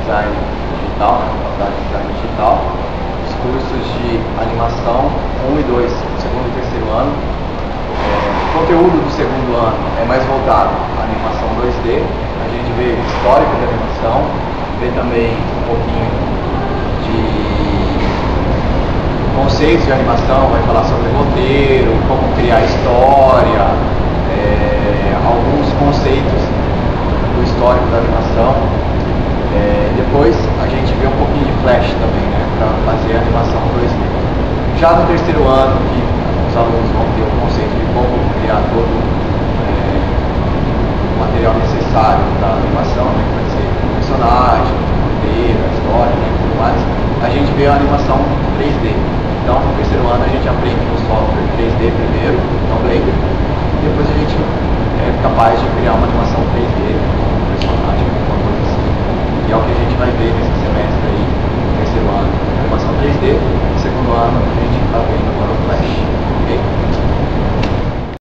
design digital, na faculdade de design digital, os cursos de animação 1 e 2, segundo e terceiro ano. O conteúdo do segundo ano é mais voltado à animação 2D, a gente vê histórico da animação, vê também um pouquinho de conceitos de animação, vai falar sobre roteiro, como criar história, alguns conceitos do histórico da animação. Depois a gente vê um pouquinho de flash também, né, para fazer a animação 2D. Já no terceiro ano, que os alunos vão ter o conceito de como criar todo o material necessário para a animação, né, que vai ser o personagem, o roteiro, a história, né, e tudo mais, a gente vê a animação 3D. Então, no terceiro ano a gente aprende o software 3D primeiro, no Blender, e depois a gente é capaz de criar uma animação 3D com um personagem, alguma coisa assim. E é o que a gente vai ver nesse semestre.